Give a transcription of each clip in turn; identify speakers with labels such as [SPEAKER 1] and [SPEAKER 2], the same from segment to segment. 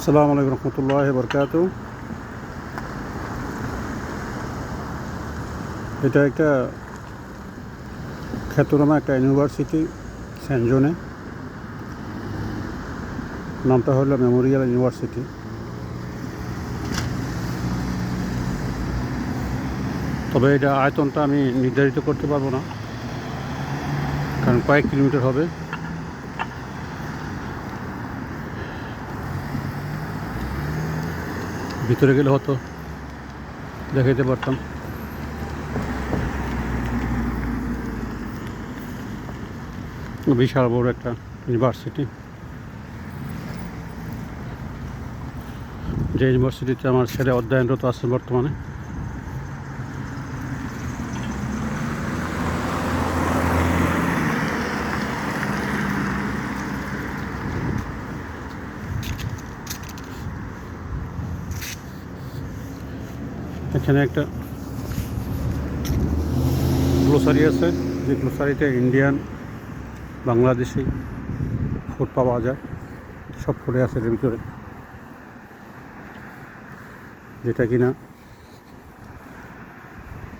[SPEAKER 1] আসসালামু আলাইকুম রহমতুল্লাহি বরকাতু। এটা একটা খ্যাতনামা একটা ইউনিভার্সিটি সেন্ট জোনে। নামটা হলো মেমোরিয়াল ইউনিভার্সিটি। তবে এটা আয়তনটা আমি নির্ধারিত করতে পারবো না, কারণ কয়েক কিলোমিটার হবে। ভিতরে গেলে হয়তো দেখাইতে পারতাম। বিশাল বড় একটা ইউনিভার্সিটি, যে ইউনিভার্সিটিতে আমার ছেলে অধ্যয়নরত আছে বর্তমানে। এখানে একটা গ্লোসারি আছে, যে গ্লোসারিতে ইন্ডিয়ান, বাংলাদেশি ফুড পাওয়া যায়। সব ফুডে আছে এর ভিতরে, যেটা কিনা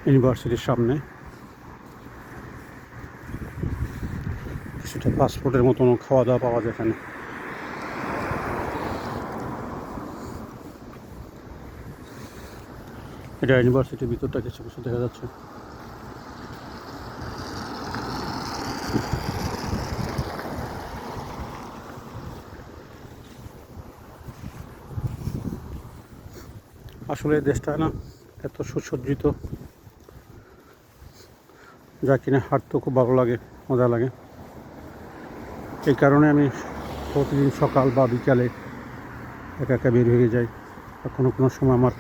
[SPEAKER 1] ইউনিভার্সিটির সামনে সেটা ফাস্টফুডের মতন খাওয়া দাওয়া পাওয়া যায় এখানে। এটা ইউনিভার্সিটির ভিতরটা কিছু কিছু দেখা যাচ্ছে। আসলে দেশটা না এত সুসজ্জিত, যা কিনা হাঁটতেও খুব ভালো লাগে, মজা লাগে। এই কারণে আমি প্রতিদিন সকাল বা বিকালে একা একা বের হয়ে যাই, বা কোনো কোনো সময় আমার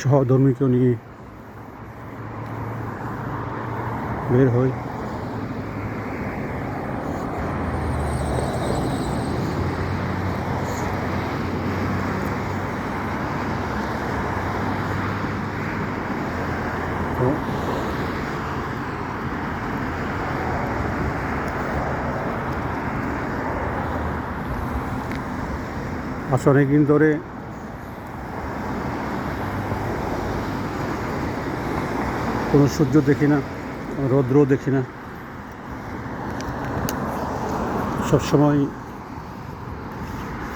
[SPEAKER 1] সহধর্মীকেও নিয়ে বের হই। তো আজ অনেকদিন ধরে কোনো সূর্য দেখি না, রৌদ্রও দেখি না। সবসময়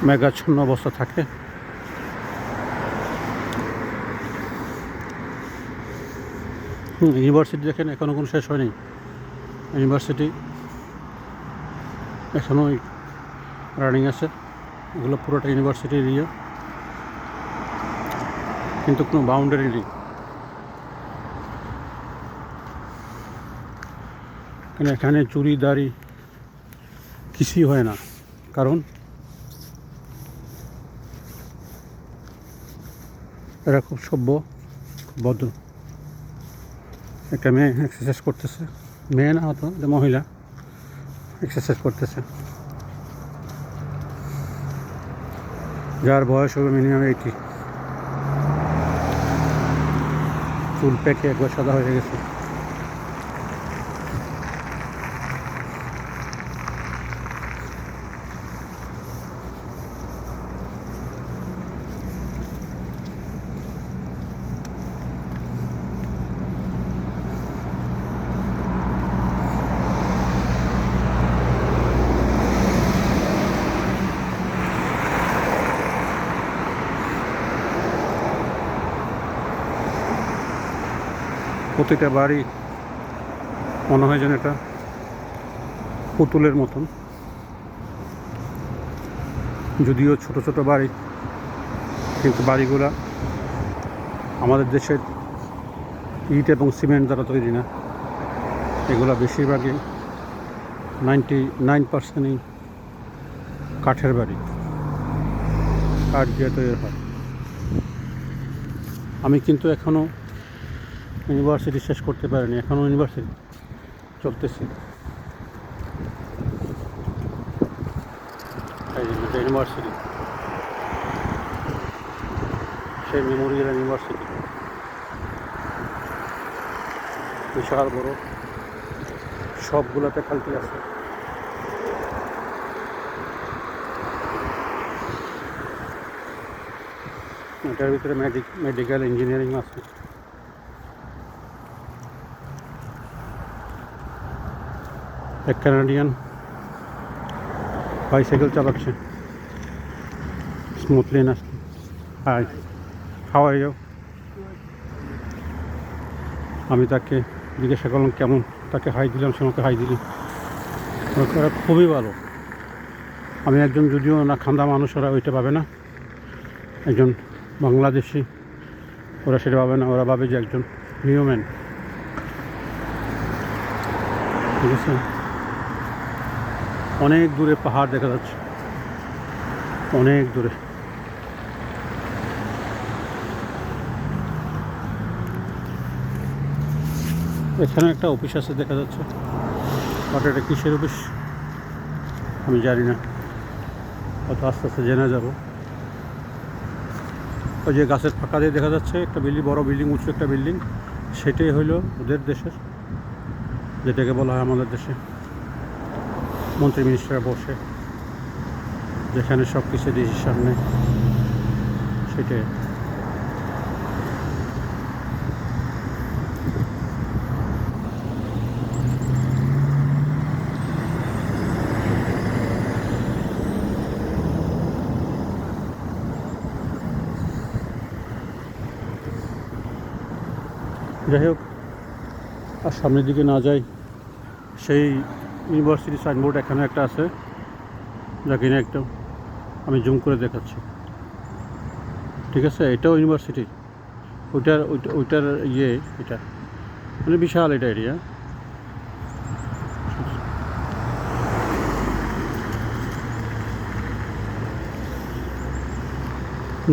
[SPEAKER 1] মেঘাচ্ছন্ন অবস্থা থাকে। ইউনিভার্সিটি দেখেন এখনও কোনো শেষ হয়নি। ইউনিভার্সিটি এখনও রানিং আছে। এগুলো পুরোটা ইউনিভার্সিটি এরিয়া, কিন্তু কোনো বাউন্ডারি নেই। এখানে চুরি দাড়ি কিছুই হয় না, কারণ এরা খুব সভ্য, ভদ্র। একটা মেয়ে এক্সারসাইজ করতেছে, মেয়ে না হতো, এটা মহিলা এক্সারসাইজ করতেছে, যার বয়স হবে মিনিমাম 80। চুল পেকে একবার সাদা হয়ে গেছে। প্রতিটা বাড়ি মনে হয় যেন একটা পুতুলের মতন, যদিও ছোট ছোট বাড়ি, কিন্তু বাড়িগুলা আমাদের দেশের ইট এবং সিমেন্ট দ্বারা তৈরি না। এগুলা বেশিরভাগই 99% কাঠের বাড়ি, কাঠ দিয়ে তৈরি হয়। আমি কিন্তু এখনও ইউনিভার্সিটি শেষ করতে পারিনি, এখনও ইউনিভার্সিটি চলতেছে। ইউনিভার্সিটি, সেই মেমোরিয়াল ইউনিভার্সিটি বিশাল বড়, সবগুলোতে ফ্যাকাল্টি আছে। এটার ভিতরে মেডিকেল ইঞ্জিনিয়ারিং আছে। এক কানাডিয়ান বাইসাইকেল চালাচ্ছে স্মুথলি নাচতে। Hi, how are you? আমি তাকে জিজ্ঞাসা করলাম কেমন, তাকে হাই দিলাম, সে আমাকে হাই দিল। ওরা খুবই ভালো। আমি একজন, যদিও না খান্দা মানুষ, ওরা ওইটা পাবে না, একজন বাংলাদেশি, ওরা সেটা পাবে না। ওরা ভাবে যে একজন হিউম্যান। ঠিক আছে, অনেক দূরে পাহাড় দেখা যাচ্ছে, অনেক দূরে। এখানে একটা অফিস আছে দেখা যাচ্ছে, বাট এটা কিসের অফিস আমি জানি না, অত আস্তে আস্তে জেনে যাব। ওই যে গাছের ফাঁকা দিয়ে দেখা যাচ্ছে একটা বিল্ডিং, বড় বিল্ডিং, উঁচু একটা বিল্ডিং, সেটাই হইল ওদের দেশের, যেটাকে বলা হয় আমাদের দেশে মন্ত্রী মিনিস্টাররা বসে, যেখানে সব কিছু ডিসিশন নেয়, সেটাই। যাই হোক, আর সামনের দিকে না যাই, সেই ইউনিভার্সিটি সাইনবোর্ড এখানে একটা আছে, যা কিনা একটা আমি জুম করে দেখাচ্ছি। ঠিক আছে, এটাও ইউনিভার্সিটি, ওইটার ইয়ে, এটা মানে বিশাল এটা এরিয়া।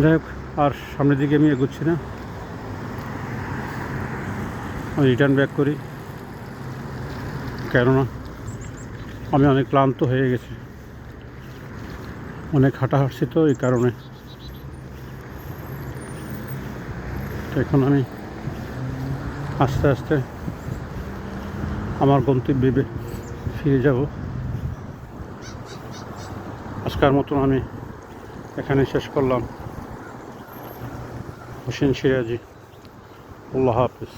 [SPEAKER 1] যাই হোক, আর সামনের দিকে আমি এগোচ্ছি না, আমি রিটার্ন ব্যাক করি, কেননা আমি অনেক ক্লান্ত হয়ে গেছি, অনেক হাঁটাহাঁটছি তো, এই কারণে। এখন আমি আস্তে আস্তে আমার গন্তব্যে ফিরে যাব। আজকের মতন আমি এখানে শেষ করলাম। হোসেন সিরাজি, আল্লাহ হাফিজ।